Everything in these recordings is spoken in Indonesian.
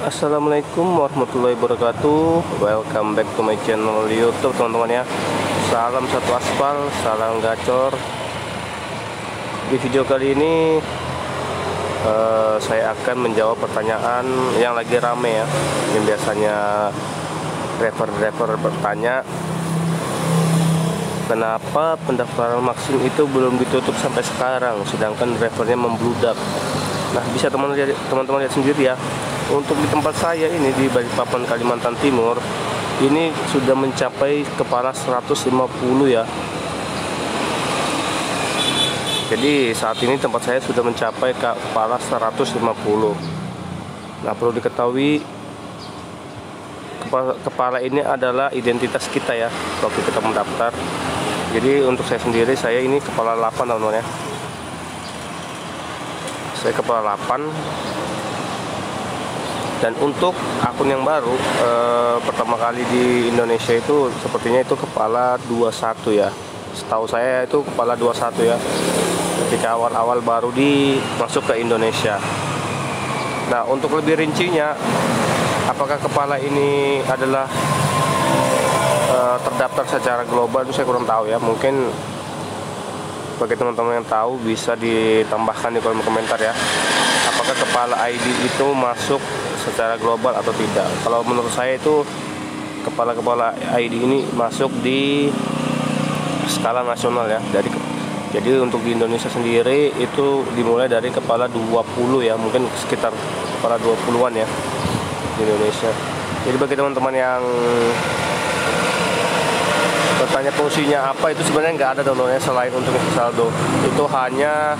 Assalamualaikum warahmatullahi wabarakatuh. Welcome back to my channel YouTube, teman-teman ya. Salam satu aspal, salam gacor. Di video kali ini saya akan menjawab pertanyaan yang lagi rame ya, yang biasanya driver bertanya, kenapa pendaftaran Maxim itu belum ditutup sampai sekarang sedangkan drivernya membludak. Nah, bisa teman-teman lihat sendiri ya. Untuk di tempat saya ini di Balikpapan, Kalimantan Timur, ini sudah mencapai kepala 150 ya. Jadi saat ini tempat saya sudah mencapai kepala 150. Nah, perlu diketahui kepala ini adalah identitas kita ya waktu kita mendaftar. Jadi untuk saya sendiri, saya ini kepala 8 teman-teman ya. Saya kepala 8. Dan untuk akun yang baru pertama kali di Indonesia itu sepertinya itu kepala 21 ya. Setahu saya itu kepala 21 ya, ketika awal-awal baru masuk ke Indonesia. Nah, untuk lebih rincinya, apakah kepala ini adalah terdaftar secara global, itu saya kurang tahu ya. Mungkin bagi teman-teman yang tahu bisa ditambahkan di kolom komentar ya, apakah kepala ID itu masuk secara global atau tidak. Kalau menurut saya itu kepala ID ini masuk di skala nasional ya. Jadi untuk di Indonesia sendiri itu dimulai dari kepala 20 ya, mungkin sekitar kepala 20-an ya di Indonesia. Jadi bagi teman-teman yang bertanya fungsinya apa, itu sebenarnya nggak ada teman-teman ya, selain untuk saldo. Itu hanya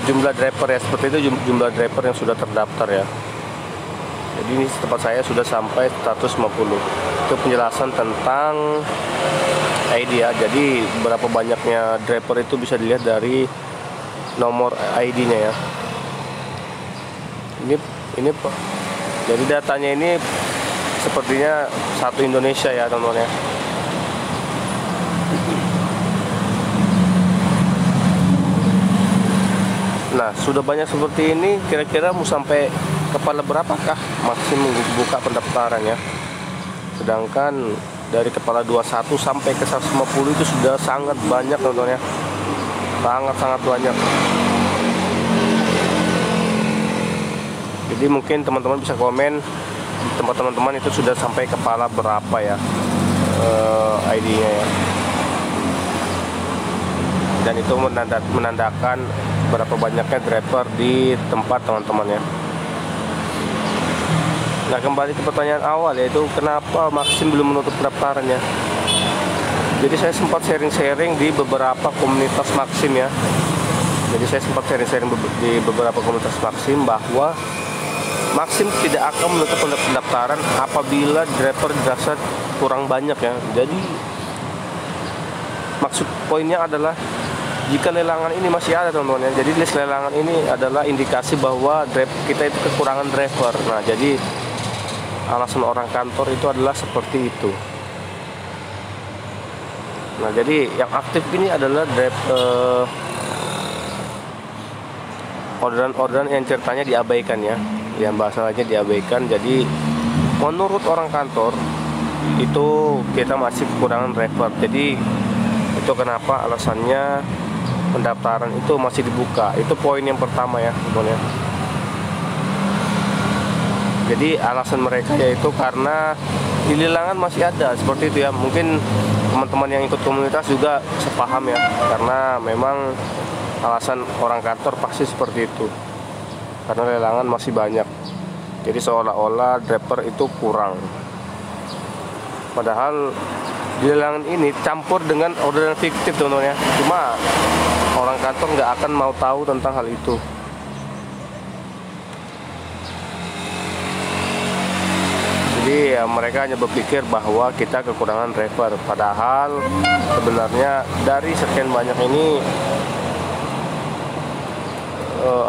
jumlah driver ya, seperti itu jumlah driver yang sudah terdaftar ya. Jadi ini tempat saya sudah sampai 150. Itu penjelasan tentang ID ya. Jadi berapa banyaknya driver itu bisa dilihat dari nomor ID-nya ya. Ini Pak. Jadi datanya ini sepertinya satu Indonesia ya teman-teman ya. Nah, sudah banyak seperti ini, kira-kira mau sampai kepala berapakah Maxim membuka pendaftaran ya? Sedangkan dari kepala 21 sampai ke 150 itu sudah sangat banyak teman-teman ya. Sangat banyak. Jadi mungkin teman-teman bisa komen di tempat teman-teman itu sudah sampai kepala berapa ya ID-nya ya. Dan itu menandakan berapa banyaknya driver di tempat teman-teman ya. Nah, kembali ke pertanyaan awal, yaitu kenapa Maxim belum menutup pendaftarannya. Jadi saya sempat sharing-sharing di beberapa komunitas Maxim ya. Jadi saya sempat sharing-sharing di beberapa komunitas Maxim bahwa Maxim tidak akan menutup pendaftaran apabila driver dirasa kurang banyak ya. Jadi maksud poinnya adalah jika lelangan ini masih ada teman-teman ya. Jadi list lelangan ini adalah indikasi bahwa kita itu kekurangan driver. Nah, jadi alasan orang kantor itu adalah seperti itu. Nah, jadi yang aktif ini adalah orderan-orderan yang ceritanya diabaikan ya, yang bahasanya diabaikan. Jadi menurut orang kantor itu kita masih kekurangan driver. Jadi itu kenapa alasannya pendaftaran itu masih dibuka. Itu poin yang pertama ya teman-teman ya. Jadi alasan mereka yaitu karena di lelangan masih ada, seperti itu ya. Mungkin teman-teman yang ikut komunitas juga sepaham ya, karena memang alasan orang kantor pasti seperti itu, karena lelangan masih banyak. Jadi seolah-olah driver itu kurang, padahal di lelangan ini campur dengan orderan fiktif teman-teman ya. Cuma orang kantor nggak akan mau tahu tentang hal itu. Jadi ya, mereka hanya berpikir bahwa kita kekurangan driver, padahal sebenarnya dari sekian banyak ini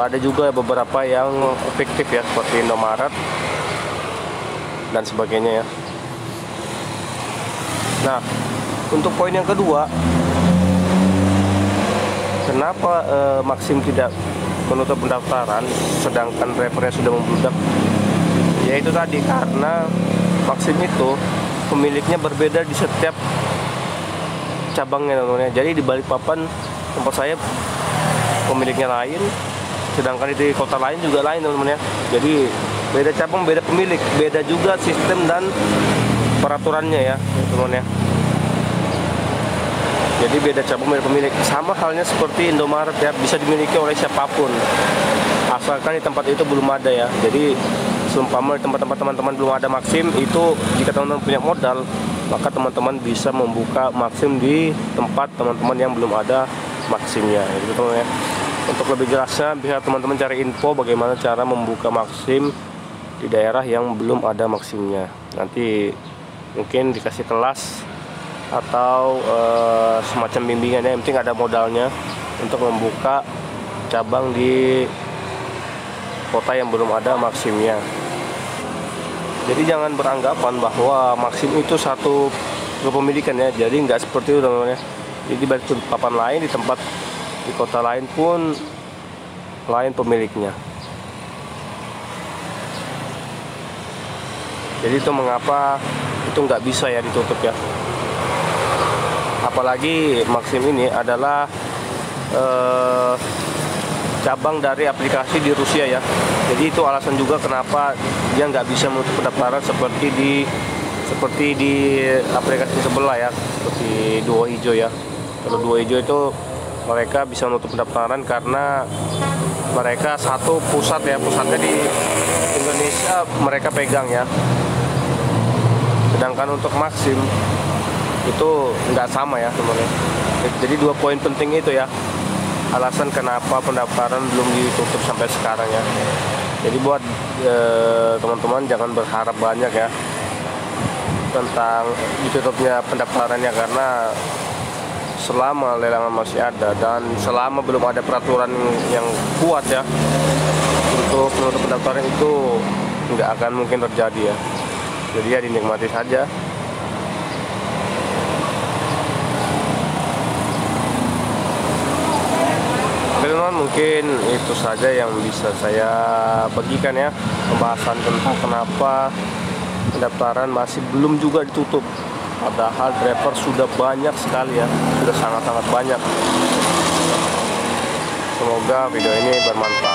ada juga beberapa yang fiktif ya, seperti Indomaret dan sebagainya ya. Nah, untuk poin yang kedua, kenapa Maxim tidak menutup pendaftaran sedangkan drivernya sudah membludak? Ya itu tadi, karena Maxim itu pemiliknya berbeda di setiap cabangnya teman-teman ya. Jadi di Balikpapan tempat saya pemiliknya lain, sedangkan di kota lain juga lain teman-teman ya. Jadi beda cabang, beda pemilik, beda juga sistem dan peraturannya ya teman-teman ya. Jadi beda cabang, beda pemilik. Sama halnya seperti Indomaret ya, bisa dimiliki oleh siapapun asalkan di tempat itu belum ada ya. Jadi seumpama di tempat-tempat teman-teman belum ada Maxim, itu jika teman-teman punya modal, maka teman-teman bisa membuka Maxim di tempat teman-teman yang belum ada Maximnya gitu teman-teman ya. Untuk lebih jelasnya bisa teman-teman cari info bagaimana cara membuka Maxim di daerah yang belum ada Maximnya. Nanti mungkin dikasih kelas atau semacam bimbingan ya. Yang penting ada modalnya untuk membuka cabang di kota yang belum ada Maximnya. Jadi jangan beranggapan bahwa Maxim itu satu kepemilikan ya. Jadi nggak seperti itu teman-teman ya. Jadi di papan lain, di tempat di kota lain pun lain pemiliknya. Jadi itu mengapa itu nggak bisa ya ditutup ya. Apalagi Maxim ini adalah cabang dari aplikasi di Rusia ya. Jadi itu alasan juga kenapa dia nggak bisa menutup pendaftaran seperti di aplikasi sebelah ya, seperti Duo Hijau ya. Kalau Duo Hijau itu mereka bisa menutup pendaftaran karena mereka satu pusat ya, pusatnya di Indonesia mereka pegang ya. Sedangkan untuk Maxim itu nggak sama ya teman-teman. Jadi dua poin penting itu ya, alasan kenapa pendaftaran belum ditutup sampai sekarang ya. Jadi buat teman-teman jangan berharap banyak ya tentang ditutupnya pendaftarannya, karena selama lelangan masih ada dan selama belum ada peraturan yang kuat ya untuk menutup pendaftaran itu nggak akan mungkin terjadi ya. Jadi ya dinikmati saja. Teman-teman, mungkin itu saja yang bisa saya bagikan ya, pembahasan tentang kenapa pendaftaran masih belum juga ditutup, padahal driver sudah banyak sekali ya, sudah sangat-sangat banyak. Semoga video ini bermanfaat.